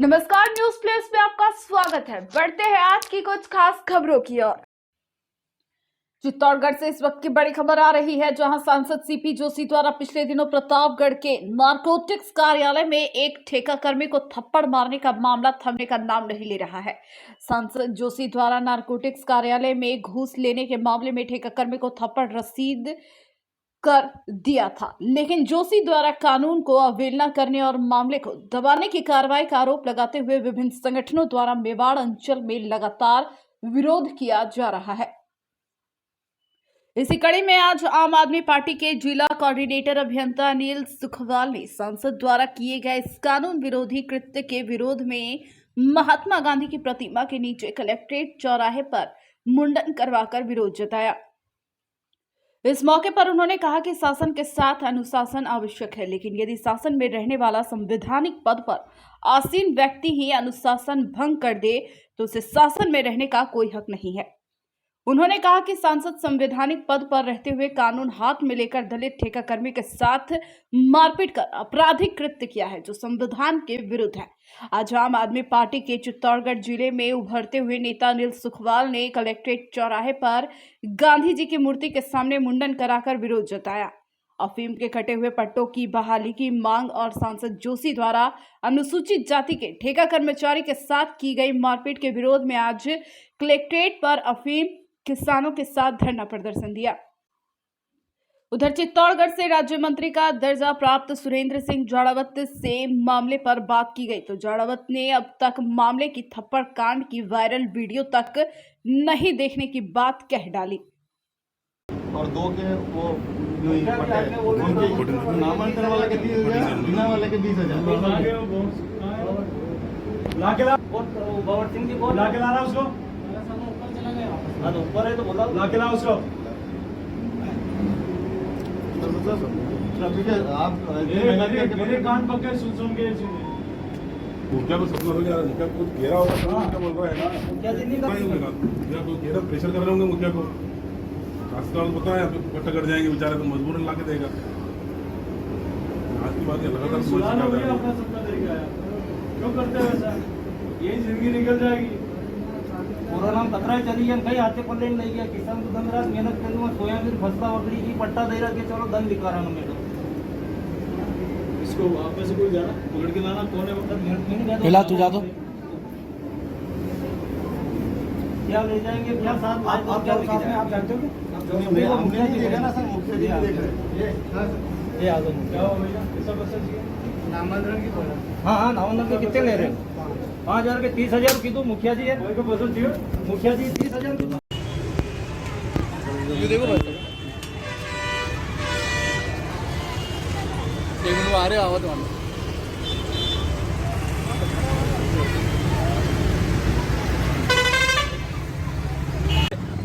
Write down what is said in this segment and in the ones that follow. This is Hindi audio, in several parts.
नमस्कार, न्यूज प्लेस में आपका स्वागत है। बढ़ते हैं आज की कुछ खास खबरों की ओर। चित्तौड़गढ़ से इस वक्त की बड़ी खबर आ रही है, जहां सांसद सीपी जोशी द्वारा पिछले दिनों प्रतापगढ़ के नारकोटिक्स कार्यालय में एक ठेका कर्मी को थप्पड़ मारने का मामला थमने का नाम नहीं ले रहा है। सांसद जोशी द्वारा नारकोटिक्स कार्यालय में घूस लेने के मामले में ठेका कर्मी को थप्पड़ रसीद कर दिया था, लेकिन जोशी द्वारा कानून को अवहेलना करने और मामले को दबाने की कार्रवाई का आरोप लगाते हुए विभिन्न संगठनों द्वारा मेवाड़ अंचल में लगातार विरोध किया जा रहा है। इसी कड़ी में आज आम आदमी पार्टी के जिला कोऑर्डिनेटर अभियंता अनिल सुखवाल ने सांसद द्वारा किए गए इस कानून विरोधी कृत्य के विरोध में महात्मा गांधी की प्रतिमा के नीचे कलेक्ट्रेट चौराहे पर मुंडन करवाकर विरोध जताया। इस मौके पर उन्होंने कहा कि शासन के साथ अनुशासन आवश्यक है, लेकिन यदि शासन में रहने वाला संवैधानिक पद पर आसीन व्यक्ति ही अनुशासन भंग कर दे तो उसे शासन में रहने का कोई हक नहीं है। उन्होंने कहा कि सांसद संवैधानिक पद पर रहते हुए कानून हाथ में लेकर दलित ठेका कर्मी के साथ मारपीट कर आपराधिक कृत्य किया है, जो संविधान के विरुद्ध है। आज आम आदमी पार्टी के चित्तौड़गढ़ जिले में उभरते हुए नेता अनिल सुखवाल ने कलेक्ट्रेट चौराहे पर गांधी जी की मूर्ति के सामने मुंडन कराकर विरोध जताया। अफीम के कटे हुए पट्टों की बहाली की मांग और सांसद जोशी द्वारा अनुसूचित जाति के ठेका कर्मचारी के साथ की गई मारपीट के विरोध में आज कलेक्ट्रेट पर अफीम किसानों के साथ धरना प्रदर्शन दिया। उधर चित्तौड़गढ़ से राज्य मंत्री का दर्जा प्राप्त सुरेंद्र सिंह जाड़ावत से मामले पर बात की गई तो जाड़ावत ने अब तक मामले की थप्पड़ कांड की वायरल वीडियो तक नहीं देखने की बात कह डाली। और दो के वो नामांकन वाले के 30,000, बिना वाले के 20,000 बाबर सिंह जी को ला के लाना उसको ऊपर है तो बोला ला के ला उसको। आप मेरे कान पकड़ सुन के मुखिया को सब लोग मुखिया को घेरा होगा, क्या बोल रहा है ना, मुखिया जी नहीं कोई घेरा प्रेशर कर रहे होंगे मुखिया को। रास्ता पता है इकट्ठा कर जाएंगे बेचारे, तो मजबूरन ला के देगा। आज की बात लगातार क्यों करते हैं ऐसा, यही जिंदगी निकल जाएगी। पूरा नाम खतरा चली गया, कहीं हाथे पल्ले नहीं गया। किसान तो दिन रात मेहनत करूँगा, सोयाबीन फसला वकड़ी की पट्टा दे रहा के चलो धन दिखा रहा हूँ मेरे। इसको आप में से कोई जाना पकड़ के लाना कौन है, मतलब पहला तू जा दो क्या ले जाएंगे क्या साथ आप जानते हो नामांतरण की हाँ नामांतरण कितने ले रहे हैं? 5,000 के 30,000 की तो मुखिया जी है, मुखिया जी 30,000 की देखो आ रहे आवा तो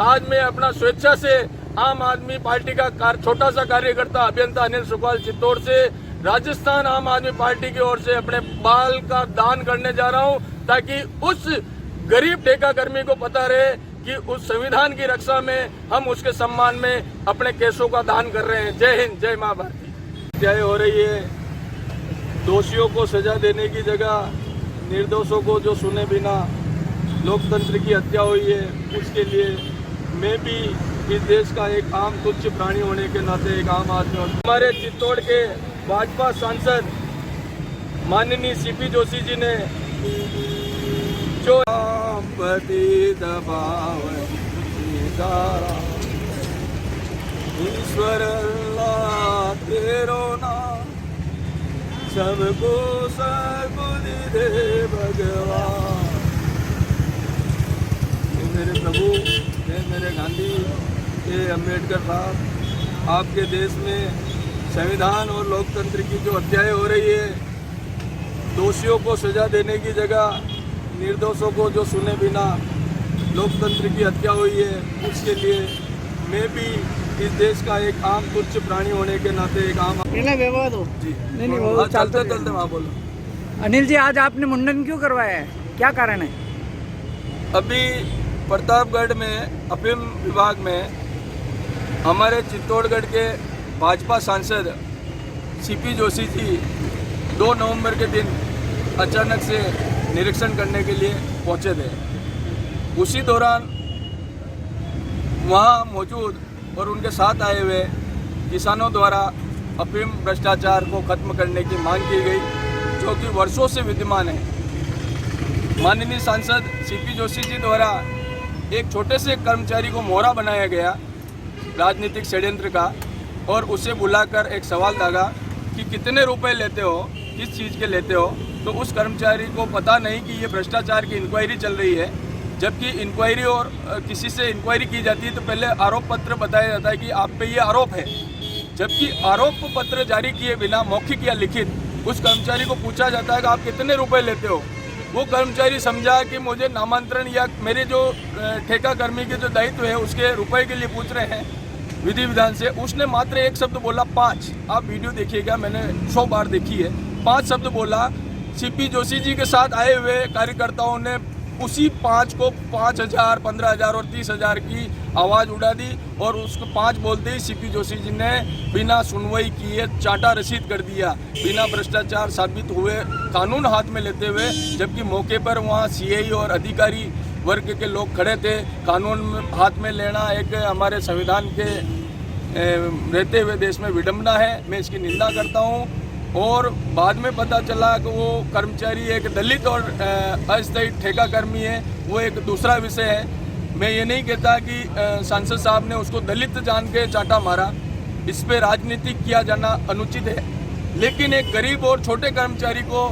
आज मैं अपना स्वेच्छा से आम आदमी पार्टी का छोटा सा कार्यकर्ता अभियंता अनिल सुखवाल चित्तौड़ से राजस्थान आम आदमी पार्टी की ओर से अपने बाल का दान करने जा रहा हूं, ताकि उस गरीब ठेका कर्मी को पता रहे कि उस संविधान की रक्षा में हम उसके सम्मान में अपने केसों का दान कर रहे हैं। जय हिंद, जय मां भारती। हत्याएं हो रही है, दोषियों को सजा देने की जगह निर्दोषों को जो सुने बिना लोकतंत्र की हत्या हुई है, उसके लिए मैं भी इस देश का एक आम तुच्छ प्राणी होने के नाते एक आम आदमी हूं। हमारे चित्तौड़ के भाजपा सांसद माननीय सीपी जोशी जी ने जो ईश्वर अल्लाह तेरो नाम सबको सद्बुद्धि दे भगवान। मेरे प्रभु, मेरे गांधी, ये अम्बेडकर साहब, आपके देश में संविधान और लोकतंत्र की जो हत्याएं हो रही है, दोषियों को सजा देने की जगह निर्दोषों को जो सुने बिना लोकतंत्र की हत्या हुई है, उसके लिए मैं भी इस देश का एक आम तुच्छ प्राणी होने के नाते एक आम जी नहीं चलते चलते वहाँ बोलो। अनिल जी, आज आपने मुंडन क्यों करवाया है, क्या कारण है? अभी प्रतापगढ़ में अफीम विभाग में हमारे चित्तौड़गढ़ के भाजपा सांसद सीपी जोशी जी 2 नवंबर के दिन अचानक से निरीक्षण करने के लिए पहुंचे थे। उसी दौरान वहां मौजूद और उनके साथ आए हुए किसानों द्वारा अफीम भ्रष्टाचार को खत्म करने की मांग की गई, जो कि वर्षों से विद्यमान है। माननीय सांसद सीपी जोशी जी द्वारा एक छोटे से कर्मचारी को मोहरा बनाया गया राजनीतिक षड्यंत्र का, और उसे बुलाकर एक सवाल दागा कि कितने रुपए लेते हो, किस चीज़ के लेते हो। तो उस कर्मचारी को पता नहीं कि ये भ्रष्टाचार की इंक्वायरी चल रही है। जबकि इंक्वायरी और किसी से इंक्वायरी की जाती है तो पहले आरोप पत्र बताया जाता है कि आप पे ये आरोप है। जबकि आरोप पत्र जारी किए बिना मौखिक या लिखित उस कर्मचारी को पूछा जाता है कि आप कितने रुपए लेते हो। वो कर्मचारी समझा कि मुझे नामांतरण या मेरे जो ठेका कर्मी के जो दायित्व है उसके रुपए के लिए पूछ रहे हैं विधि विधान से। उसने मात्र एक शब्द बोला 5। आप वीडियो देखिएगा, मैंने 100 बार देखी है। 5 शब्द बोला। सीपी जोशी जी के साथ आए हुए कार्यकर्ताओं ने उसी 5 को 5,000, 15,000 और 30,000 की आवाज़ उड़ा दी, और उसको 5 बोलते ही सीपी जोशी जी ने बिना सुनवाई किए चाटा रसीद कर दिया, बिना भ्रष्टाचार साबित हुए कानून हाथ में लेते हुए। जबकि मौके पर वहाँ सीआई और अधिकारी वर्ग के लोग खड़े थे। कानून हाथ में लेना एक हमारे संविधान के रहते हुए देश में विडंबना है। मैं इसकी निंदा करता हूँ। और बाद में पता चला कि वो कर्मचारी एक दलित और अस्थायी ठेका कर्मी है, वो एक दूसरा विषय है। मैं ये नहीं कहता कि सांसद साहब ने उसको दलित जान के चाटा मारा, इस पे राजनीति किया जाना अनुचित है। लेकिन एक गरीब और छोटे कर्मचारी को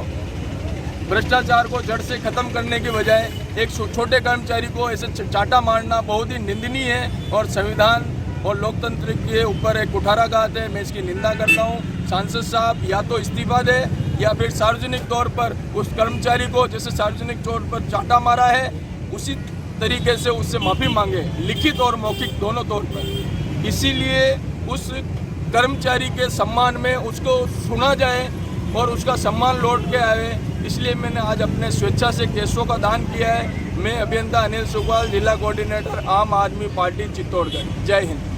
भ्रष्टाचार को जड़ से खत्म करने के बजाय एक छोटे कर्मचारी को ऐसे चाटा मारना बहुत ही निंदनीय है और संविधान और लोकतंत्र के ऊपर एक कुठाराघात है। मैं इसकी निंदा करता हूँ। सांसद साहब या तो इस्तीफा दे या फिर सार्वजनिक तौर पर उस कर्मचारी को जैसे सार्वजनिक तौर पर चाटा मारा है उसी तरीके से उससे माफ़ी मांगे, लिखित और मौखिक दोनों तौर पर। इसीलिए उस कर्मचारी के सम्मान में उसको सुना जाए और उसका सम्मान लौट के आए। इसलिए मैंने आज अपने स्वेच्छा से केसों का दान किया है। मैं अभियंता अनिल सुकवाल, जिला कोऑर्डिनेटर आम आदमी पार्टी चित्तौड़गढ़। जय हिंद।